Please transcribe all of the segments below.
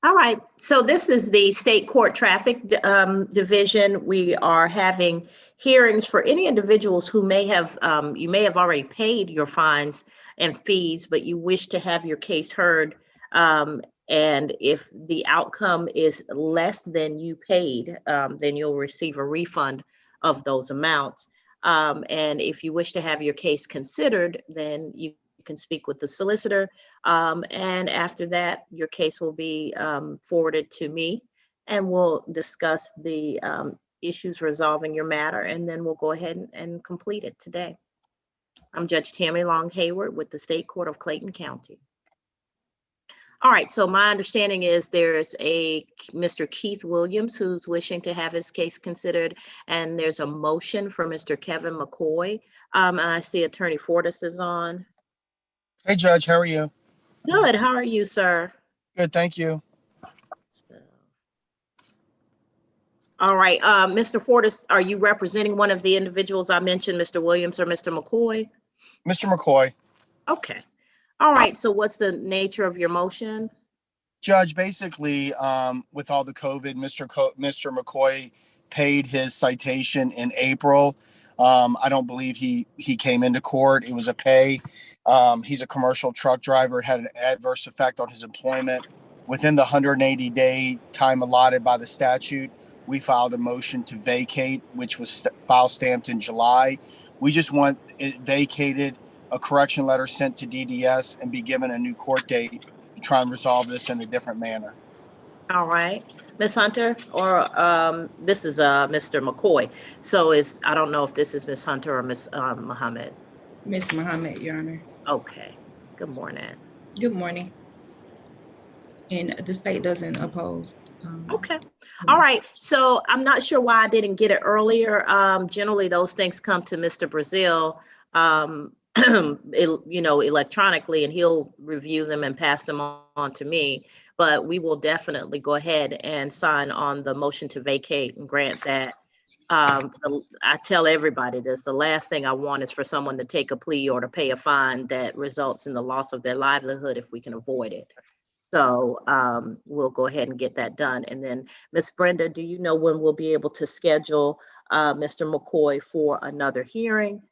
All right, so this is the State Court Traffic Division. We are having hearings for any individuals who may have, you may have already paid your fines and fees, but you wish to have your case heard. And if the outcome is less than you paid, then you'll receive a refund of those amounts. And if you wish to have your case considered, then you can speak with the solicitor, and after that, your case will be forwarded to me, and we'll discuss the issues resolving your matter, and then we'll go ahead and complete it today. I'm Judge Tammy Long Hayward with the State Court of Clayton County. All right, so my understanding is there's a Mr. Keith Williams who's wishing to have his case considered, and there's a motion for Mr. Kevin McCoy. I see Attorney Fortis is on. Hey, Judge, how are you? Good. How are you, sir? Good, thank you. All right, Mr. Fortis, are you representing one of the individuals I mentioned, Mr. Williams or Mr. McCoy? Mr. McCoy. Okay. All right, so what's the nature of your motion? Judge, basically, with all the COVID, Mr. McCoy paid his citation in April. I don't believe he came into court. It was a pay. He's a commercial truck driver. It had an adverse effect on his employment. Within the 180-day time allotted by the statute, we filed a motion to vacate, which was file stamped in July. We just want it vacated, a correction letter sent to DDS, and be given a new court date to try and resolve this in a different manner. All right. Ms. Hunter, or this is Mr. McCoy. So I don't know if this is Ms. Hunter or Ms. Muhammad. Ms. Muhammad, Your Honor. Okay. Good morning. Good morning. And the state doesn't oppose. Okay. All right. So I'm not sure why I didn't get it earlier. Generally, those things come to Mr. Brazil, electronically, and he'll review them and pass them on to me. But we will definitely go ahead and sign on the motion to vacate and grant that. I tell everybody this, the last thing I want is for someone to take a plea or to pay a fine that results in the loss of their livelihood if we can avoid it. So we'll go ahead and get that done. And then Ms. Brenda, do you know when we'll be able to schedule Mr. McCoy for another hearing?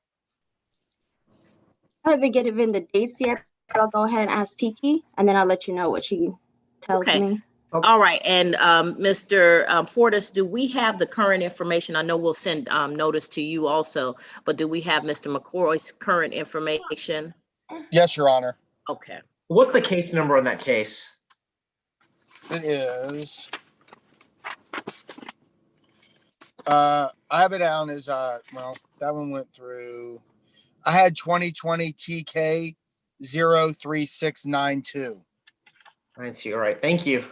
I haven't given the dates yet, but I'll go ahead and ask Tiki, and then I'll let you know what she tells me. Okay. All right. And Mr. Fortis, do we have the current information? I know we'll send notice to you also, but do we have Mr. McCoy's current information? Yes, Your Honor. Okay. What's the case number on that case? It is. I have it down as well, that one went through. I had 2020 TK 03692. I see. All right. Thank you.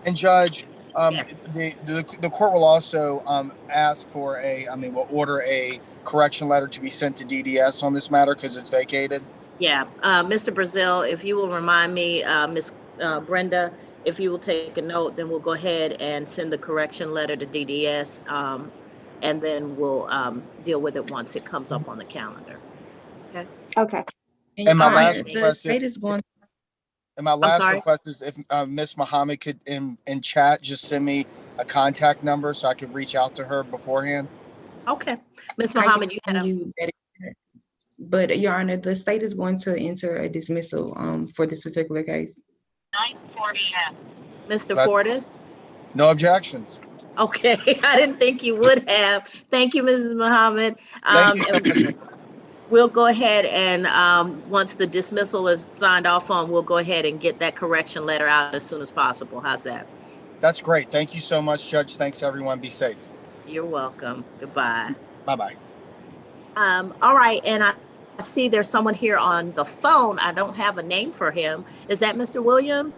And Judge, Yes. the court will also ask for will order a correction letter to be sent to DDS on this matter because it's vacated. Yeah. Mr. Brazil, if you will remind me, Ms. Brenda, if you will take a note, then we'll go ahead and send the correction letter to DDS, and then we'll deal with it once it comes up on the calendar. Okay. Okay. And my last the request state is going. And my last request is if Miss Muhammad could in chat just send me a contact number so I could reach out to her beforehand. Okay. Ms. Muhammad, you had But Your Honor, the state is going to enter a dismissal for this particular case. 9:40 a.m. Mr. Fortis? No objections. Okay. I didn't think you would have. Thank you, Mrs. Muhammad. Thank you. We'll go ahead and once the dismissal is signed off on, we'll go ahead and get that correction letter out as soon as possible. How's that? That's great. Thank you so much, Judge. Thanks, everyone. Be safe. You're welcome. Goodbye. Bye-bye. All right. And I see there's someone here on the phone. I don't have a name for him. Is that Mr. Williams?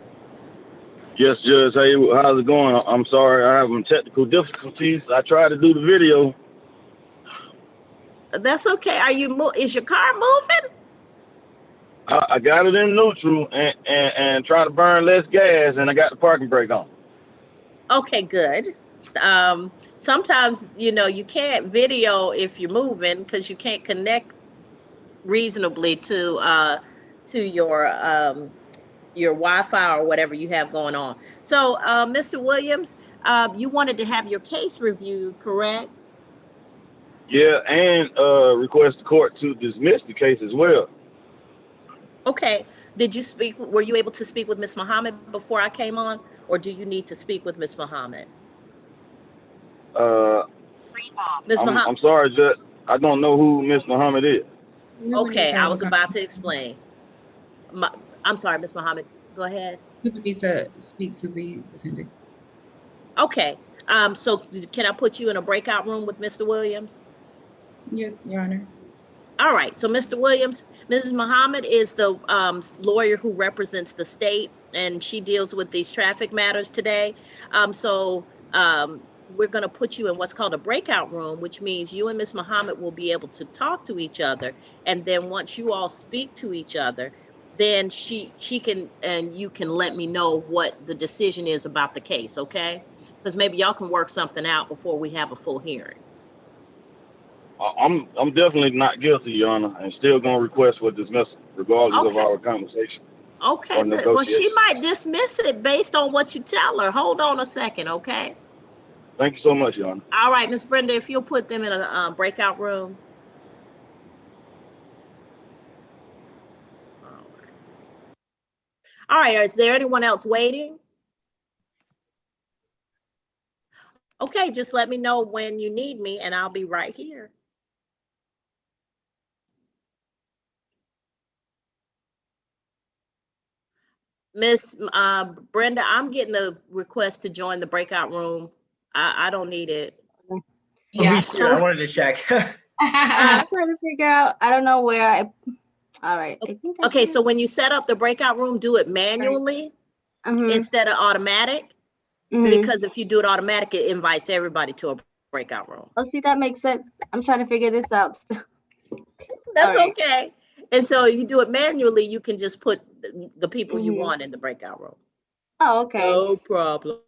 Yes, Judge. Hey, how's it going? I'm sorry. I have some technical difficulties. I tried to do the video. That's okay. Is your car moving? I got it in neutral and trying to burn less gas, and I got the parking brake on. Okay, good. Sometimes, you can't video if you're moving because you can't connect reasonably to your your Wi-Fi or whatever you have going on. So, Mr. Williams, you wanted to have your case reviewed, correct? Yeah, and request the court to dismiss the case as well. Okay. Did you speak? Were you able to speak with Ms. Muhammad before I came on, or do you need to speak with Ms. Muhammad? Uh, Ms. Muhammad. I'm sorry, Judge. I don't know who Miss Muhammad is. We would need Okay, to I have a was about to explain. I'm sorry, Ms. Muhammad. Go ahead. We would need to speak to the defendant. Okay. So can I put you in a breakout room with Mr. Williams? Yes, Your Honor. All right. So, Mr. Williams, Mrs. Muhammad is the lawyer who represents the state, and she deals with these traffic matters today. We're going to put you in what's called a breakout room, which means you and Ms. Muhammad will be able to talk to each other. And then once you all speak to each other, then she can, and you can let me know what the decision is about the case, okay? Because maybe y'all can work something out before we have a full hearing. I'm definitely not guilty, Your Honor, and still gonna request for dismissal, regardless of Okay. our conversation. Okay, Or good. Well, she negotiation. might dismiss it based on what you tell her. Hold on a second, okay? Thank you so much, Your Honor. All right, Miss Brenda, if you'll put them in a breakout room. All right, is there anyone else waiting? Okay, just let me know when you need me and I'll be right here. Miss Brenda, I'm getting a request to join the breakout room. I don't need it. Yeah, sure. I wanted to check. I'm trying to figure out. I don't know where I. All right. I think. Okay, so when you set up the breakout room, do it manually Mhm, instead of automatic. mhm. Because if you do it automatic, it invites everybody to a breakout room. Oh, see, that makes sense. I'm trying to figure this out still. That's All right. okay. And so if you do it manually, you can just put the people you Mhm. want in the breakout room. Oh, okay. No problem.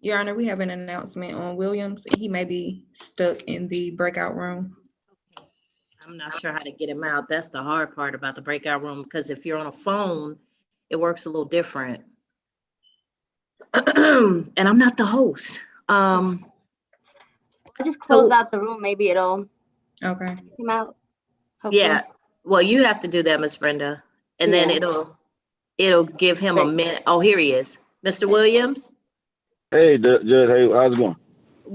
Your Honor, we have an announcement on Williams. He may be stuck in the breakout room. I'm not sure how to get him out. That's the hard part about the breakout room, because if you're on a phone, it works a little different. And I'm not the host. I just closed So- out the room. Maybe it'll Okay. come out. Hopefully. Yeah, well, you have to do that, Miss Brenda. And then Yeah. it'll give him a minute. Oh, here he is. Mr. Williams? Hey, Judge, hey, how's it going?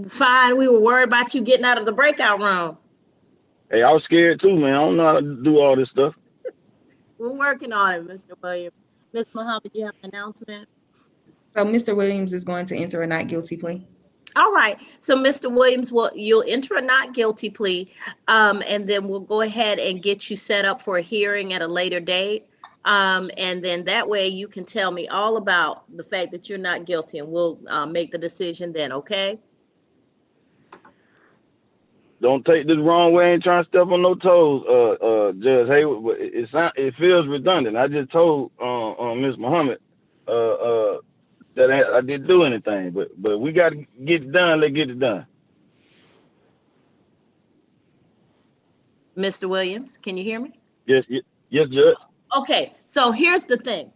Fine, we were worried about you getting out of the breakout room. Hey, I was scared too, man. I don't know how to do all this stuff. We're working on it, Mr. Williams. Ms. Muhammad, you have an announcement? So Mr. Williams is going to enter a not guilty plea. All right, so Mr. Williams, you'll enter a not guilty plea, and then we'll go ahead and get you set up for a hearing at a later date. And then that way you can tell me all about the fact that you're not guilty, and we'll make the decision then, okay? Don't take this wrong way. I ain't trying to step on no toes, Judge. Hey, it feels redundant. I just told Ms. Muhammad that I didn't do anything, but we got to get it done. Let's get it done. Mr. Williams, can you hear me? Yes, Judge. Okay, so here's the thing.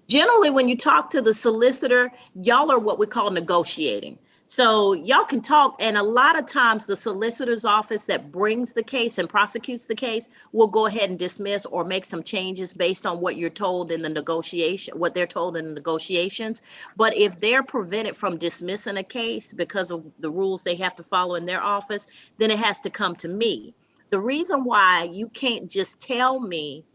Generally, when you talk to the solicitor, y'all are what we call negotiating. So y'all can talk, and a lot of times the solicitor's office that brings the case and prosecutes the case will go ahead and dismiss or make some changes based on what you're told in the negotiation, what they're told in the negotiations. But if they're prevented from dismissing a case because of the rules they have to follow in their office, then it has to come to me. The reason why you can't just tell me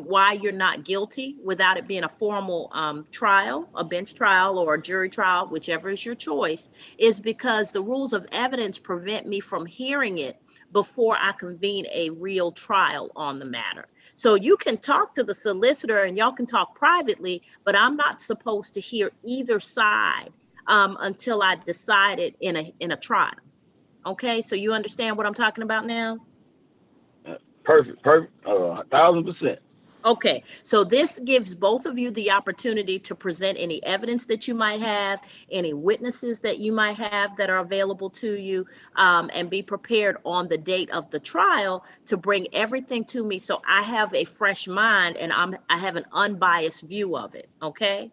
why you're not guilty without it being a formal trial, a bench trial or a jury trial, whichever is your choice, is because the rules of evidence prevent me from hearing it before I convene a real trial on the matter. So you can talk to the solicitor and y'all can talk privately, but I'm not supposed to hear either side until I decide it in a trial. Okay, so you understand what I'm talking about now? Perfect, 1,000%. Okay, so this gives both of you the opportunity to present any evidence that you might have, any witnesses that you might have that are available to you, and be prepared on the date of the trial to bring everything to me so I have a fresh mind and I have an unbiased view of it, okay?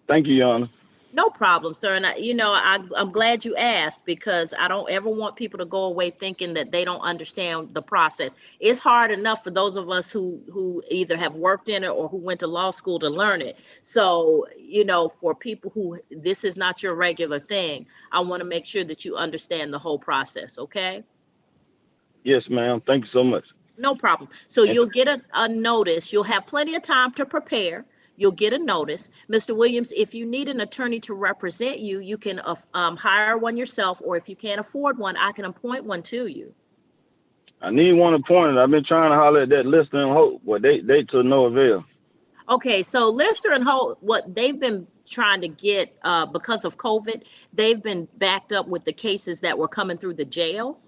Thank you, Your Honor. No problem, sir. And I'm glad you asked, because I don't ever want people to go away thinking that they don't understand the process. It's hard enough for those of us who either have worked in it or who went to law school to learn it. So, for people who this is not your regular thing, I want to make sure that you understand the whole process, okay? Yes, ma'am. Thank you so much. No problem. So you'll get a notice. You'll have plenty of time to prepare. You'll get a notice. Mr. Williams, if you need an attorney to represent you, you can hire one yourself, or if you can't afford one, I can appoint one to you. I need one appointed. I've been trying to holler at that Lister and Holt, but they to no avail. Okay, so Lister and Holt, what they've been trying to get because of COVID, they've been backed up with the cases that were coming through the jail.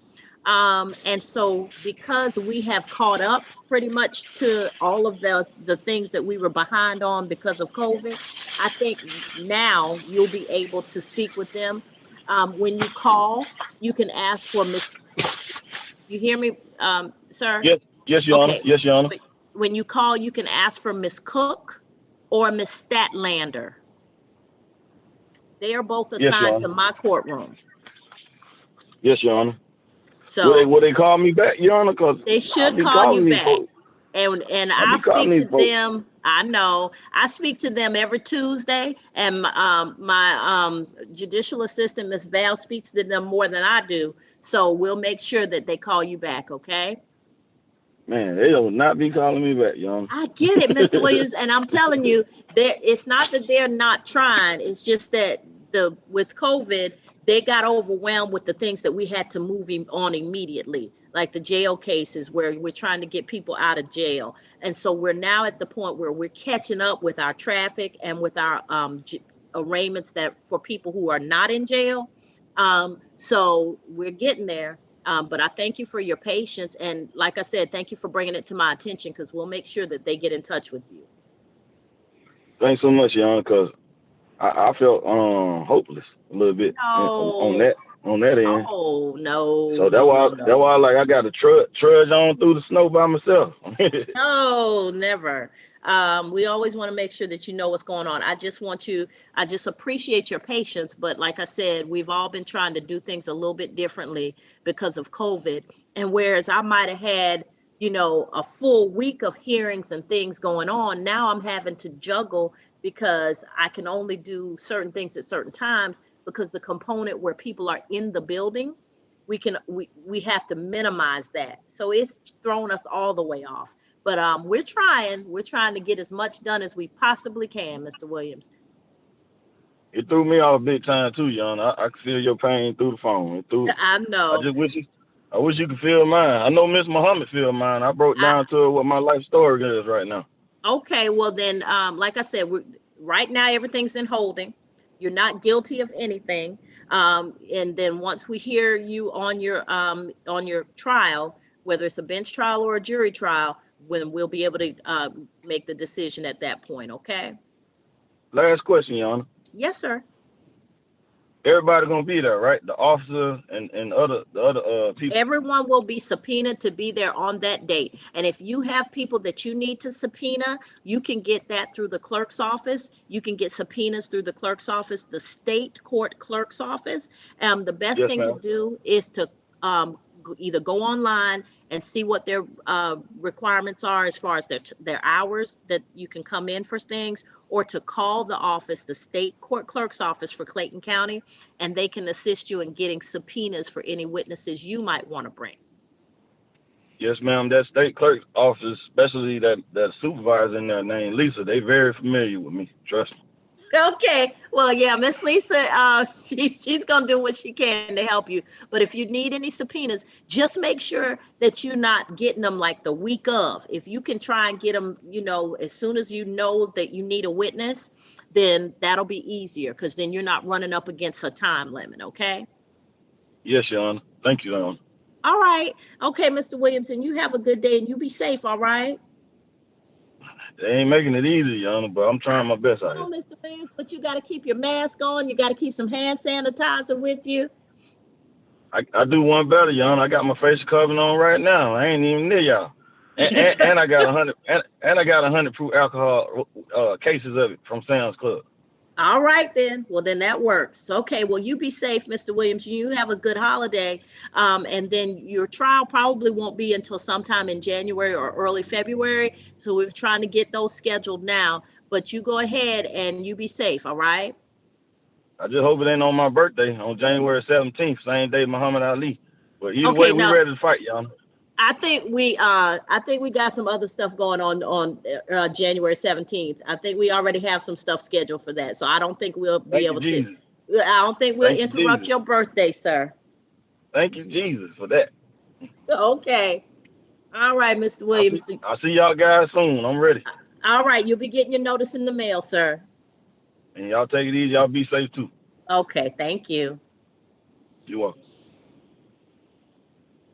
And so because we have caught up pretty much to all of the things that we were behind on because of COVID, I think now you'll be able to speak with them. When you call, you can ask for Miss, you hear me, sir? Yes, Your Honor. Yes, Your Honor. When you call, you can ask for Miss Cook or Miss Statlander. They are both assigned to my courtroom. Yes, Your Honor. So will they call me back, Your Honor? Because they should call you back. And I speak to them. I know I speak to them every Tuesday, and my judicial assistant, Miss Val, speaks to them more than I do. So we'll make sure that they call you back. Okay. Man, they will not be calling me back, Your Honor. I get it, Mr. Williams, and I'm telling you, it's not that they're not trying. It's just that with COVID, they got overwhelmed with the things that we had to move on immediately, like the jail cases where we're trying to get people out of jail. And so we're now at the point where we're catching up with our traffic and with our arraignments that for people who are not in jail. So we're getting there. But I thank you for your patience. And like I said, thank you for bringing it to my attention, because we'll make sure that they get in touch with you. Thanks so much, Your Honor, because I felt hopeless a little bit on No. that end. Oh, no, So no. that's why like I got to trudge on through the snow by myself. No, never. We always want to make sure that you know what's going on. I just appreciate your patience, but like I said, we've all been trying to do things a little bit differently because of COVID. And whereas I might have had, a full week of hearings and things going on, now I'm having to juggle because I can only do certain things at certain times because the component where people are in the building, we have to minimize that. So it's thrown us all the way off. But we're trying to get as much done as we possibly can, Mr. Williams. It threw me off big time too, Yon. I could feel your pain through the phone. I know. I wish you could feel mine. I know Miss Muhammad feel mine. I broke down to her what my life story is right now. Okay, well then, like I said, right now everything's in holding. You're not guilty of anything. And then once we hear you on your trial, whether it's a bench trial or a jury trial, when we'll be able to make the decision at that point. Okay. Last question, Yana. Yes, sir. Everybody gonna be there, right? The officer and the other people. Everyone will be subpoenaed to be there on that date. And if you have people that you need to subpoena, you can get that through the clerk's office. You can get subpoenas through the clerk's office, the state court clerk's office. The best thing to do is to either go online and see what their requirements are as far as their hours that you can come in for things, or to call the office, the state court clerk's office for Clayton County, and they can assist you in getting subpoenas for any witnesses you might want to bring. Yes, ma'am. That state clerk's office, especially that supervisor in there named Lisa, they very familiar with me. Trust me. Okay, well, yeah, Miss Lisa, she's gonna do what she can to help you. But if you need any subpoenas, just make sure that you're not getting them like the week of. If you can try and get them, as soon as you know that you need a witness, then that'll be easier because then you're not running up against a time limit. Okay. Yes, Your Honor. Thank you, Your Honor. All right. Okay, Mr. Williamson, you have a good day and you be safe. All right. They ain't making it easy, Your Honor, but I'm trying my best out here. Mr. Williams, but you got to keep your mask on. You got to keep some hand sanitizer with you. I do one better, Your Honor. I got my face covering on right now. I ain't even near y'all. And I got 100 proof alcohol cases of it from Sam's Club. All right, then. Well, then that works. Okay. Well, you be safe, Mr. Williams. You have a good holiday. And then your trial probably won't be until sometime in January or early February. So we're trying to get those scheduled now. But you go ahead and you be safe. All right. I just hope it ain't on my birthday on January 17th, same day Muhammad Ali. But either way, we ready to fight, Your Honor. I think we got some other stuff going on January 17th. I think we already have some stuff scheduled for that. So I don't think we'll be able to. I don't think we'll interrupt your birthday, sir. Thank you, Jesus, for that. Okay. All right, Mr. Williams. I'll see y'all guys soon. I'm ready. All right. You'll be getting your notice in the mail, sir. And y'all take it easy. Y'all be safe too. Okay. Thank you. You're welcome.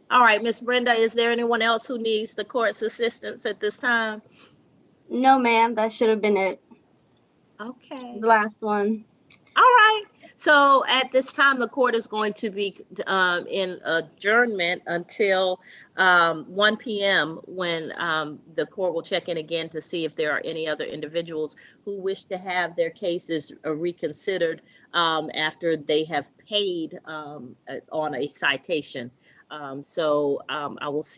All right, Miss Brenda, is there anyone else who needs the court's assistance at this time? No, ma'am. That should have been it. Okay. The last one. All right. So at this time, the court is going to be in adjournment until 1 p.m. when the court will check in again to see if there are any other individuals who wish to have their cases reconsidered after they have paid on a citation. So I will see